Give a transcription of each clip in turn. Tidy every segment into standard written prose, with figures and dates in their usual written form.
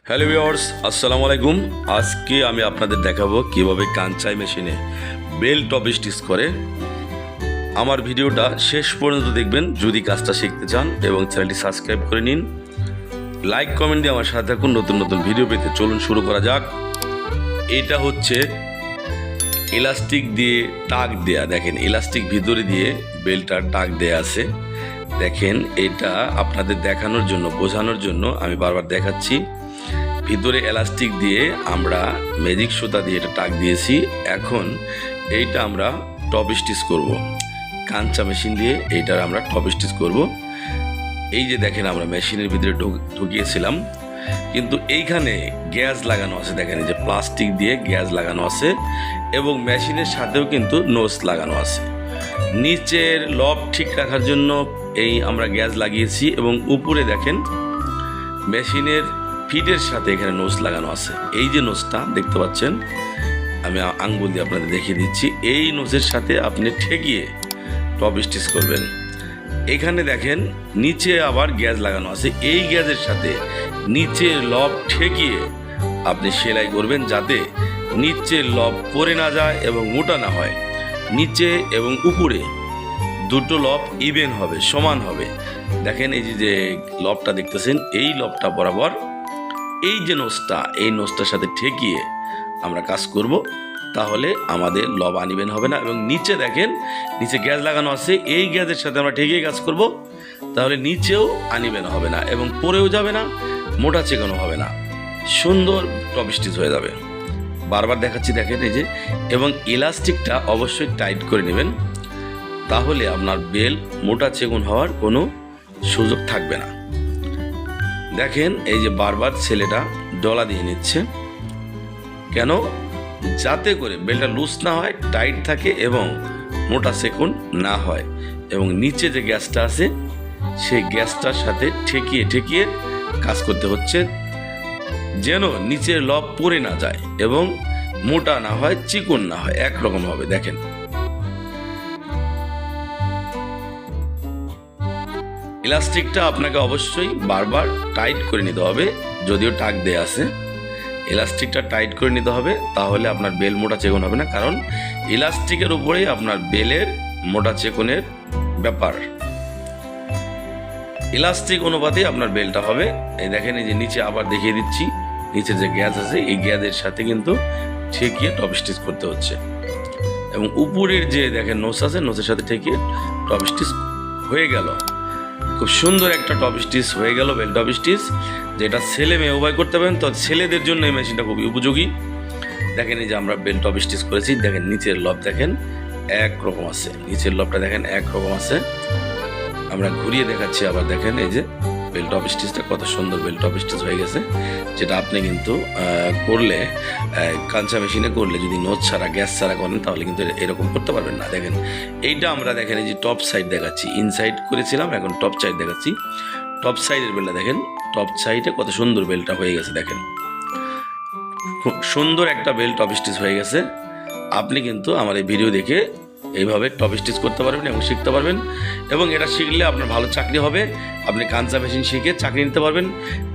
Hello viewers, আসসালামু আলাইকুম। আজকে আমি আপনাদের দেখাবো কিভাবে কাঞ্চাই মেশিনে বেল্ট টপ স্টিচ করে। আমার ভিডিওটা শেষ পর্যন্ত দেখবেন যদি কাজটা শিখতে চান, এবং চ্যানেলটি সাবস্ক্রাইব করে নিন। লাইক কমেন্ট দিয়ে আমার সাথে থাকুন নতুন নতুন ভিডিও পেতে। চলুন শুরু করা যাক। এটা হচ্ছে ইলাস্টিক দিয়ে টাক দেয়া। দেখেন ইলাস্টিক ভিতরে দিয়ে বেল্টটার টাক দেয়া আছে। দেখেন এটা আপনাদের দেখানোর জন্য, বোঝানোর জন্য আমি বারবার দেখাচ্ছি। ভিতরে এলাস্টিক দিয়ে আমরা ম্যাজিক সুতা দিয়ে এটা টাক দিয়েছি। এখন এইটা আমরা টপ স্টিচ করব। কাঞ্চা মেশিন দিয়ে এইটার আমরা টপ স্টিচ করব। এই যে দেখেন আমরা মেশিনের ভিতরে ঢুকিয়েছিলাম, কিন্তু এইখানে গ্যাস লাগানো আছে। দেখেন এই যে প্লাস্টিক দিয়ে গ্যাস লাগানো আছে, এবং মেশিনের সাথেও কিন্তু নোজ লাগানো আছে। নিচের লব ঠিক রাখার জন্য এই আমরা গ্যাস লাগিয়েছি, এবং উপরে দেখেন মেশিনের ফিটের সাথে এখানে নোজ লাগানো আছে। এই যে নোজটা দেখতে পাচ্ছেন, আমি আঙ্গুল দিয়ে আপনাদের দেখিয়ে দিচ্ছি। এই নোজের সাথে আপনি ঠেকিয়ে টপ স্টিচ করবেন। এখানে দেখেন নিচে আবার গ্যাস লাগানো আছে। এই গ্যাসের সাথে নিচের লব ঠেকিয়ে আপনি সেলাই করবেন, যাতে নিচের লব পড়ে না যায় এবং মোটা না হয়। নিচে এবং উপরে দুটো লব ইভেন হবে, সমান হবে। দেখেন এই যে লবটা দেখতেছেন, এই লবটা বরাবর এই যে নোজটা, এই নোজটার সাথে ঠেকিয়ে আমরা কাজ করব। তাহলে আমাদের লব আনইভেন হবে না। এবং নিচে দেখেন নিচে গ্যাস লাগানো আছে, এই গ্যাসের সাথে আমরা ঠেকিয়ে কাজ করব। তাহলে নিচেও আনইভেন হবে না, এবং পরেও যাবে না, মোটা চেকানো হবে না, সুন্দর টপ স্টিচ হয়ে যাবে। বারবার দেখাচ্ছি, দেখেন এই যে। এবং ইলাস্টিকটা অবশ্যই টাইট করে নেবেন, তাহলে আপনার বেল মোটা চেকন হওয়ার কোনো সুযোগ থাকবে না। দেখেন এই যে বারবার ছেলেটা ডলা দিয়ে নিচ্ছে, কেন? যাতে করে বেলটা লুজ না হয়, টাইট থাকে এবং মোটা সেকুন না হয়। এবং নিচে যে গ্যাসটা আছে, সেই গ্যাসটার সাথে ঠেকিয়ে ঠেকিয়ে কাজ করতে হচ্ছে, যেন নিচের লব পড়ে না যায় এবং মোটা না হয়, চিকন না হয়, একরকম হবে। দেখেন ইলাস্টিকটা আপনাকে অবশ্যই বারবার টাইট করে নিতে হবে। যদিও টাক দেয়া আছে, ইলাস্টিকটা টাইট করে নিতে হবে, তাহলে আপনার বেল মোটা চেকন হবে না। কারণ ইলাস্টিকের উপরেই আপনার বেলের মোটা চেকনের ব্যাপার। ইলাস্টিক অনুপাতে আপনার বেলটা হবে। এই দেখেন এই যে নিচে আবার দেখিয়ে দিচ্ছি, নিচে যে গ্যাস আছে, এই গ্যাসের সাথে কিন্তু ঠেকিয়ে টপ স্টিচ করতে হচ্ছে। এবং উপরের যে দেখেন নোজ আছে, নোজের সাথে ঠেকিয়ে টপ স্টিচ হয়ে গেল। খুব সুন্দর একটা টপ স্টিচ হয়ে গেল, বেল টপ স্টিচ, যেটা ছেলে মেয়ে উভয় করতে পারেন। তো ছেলেদের জন্য এই মেশিনটা খুবই উপযোগী। দেখেন এই যে আমরা বেল টপ স্টিচ করেছি। দেখেন নিচের লব দেখেন একরকম আছে, নিচের লবটা দেখেন একরকম আছে। আমরা ঘুরিয়ে দেখাচ্ছি আবার। দেখেন এই যে বেল টপ স্টিচটা কত সুন্দর বেল টপ স্টিচ হয়ে গেছে, যেটা আপনি কিন্তু করলে, কাঞ্চা মেশিনে করলে, যদি নোজ ছাড়া গ্যাস ছাড়া করেন, তাহলে কিন্তু এরকম করতে পারবেন না। দেখেন এইটা আমরা দেখেন এই যে টপ সাইড দেখাচ্ছি, ইনসাইড করেছিলাম, এখন টপ সাইড দেখাচ্ছি। টপ সাইডের বেলটা দেখেন, টপ সাইডে কত সুন্দর বেলটা হয়ে গেছে। দেখেন খুব সুন্দর একটা বেল টপ স্টিচ হয়ে গেছে। আপনি কিন্তু আমার এই ভিডিও দেখে এইভাবে টপ স্টিচ করতে পারবেন এবং শিখতে পারবেন। এবং এটা শিখলে আপনার ভালো চাকরি হবে। আপনি কাঞ্চা মেশিন শিখে চাকরি নিতে পারবেন।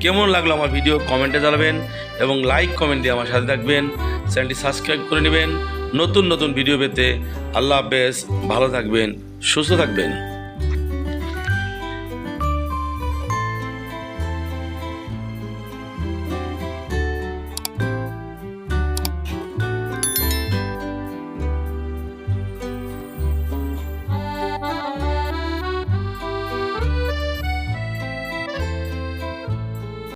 কেমন লাগলো আমার ভিডিও কমেন্টে জানাবেন, এবং লাইক কমেন্ট দিয়ে আমার সাথে থাকবেন। চ্যানেলটি সাবস্ক্রাইব করে নেবেন নতুন নতুন ভিডিও পেতে। আল্লাহ হাফেজ, ভালো থাকবেন, সুস্থ থাকবেন।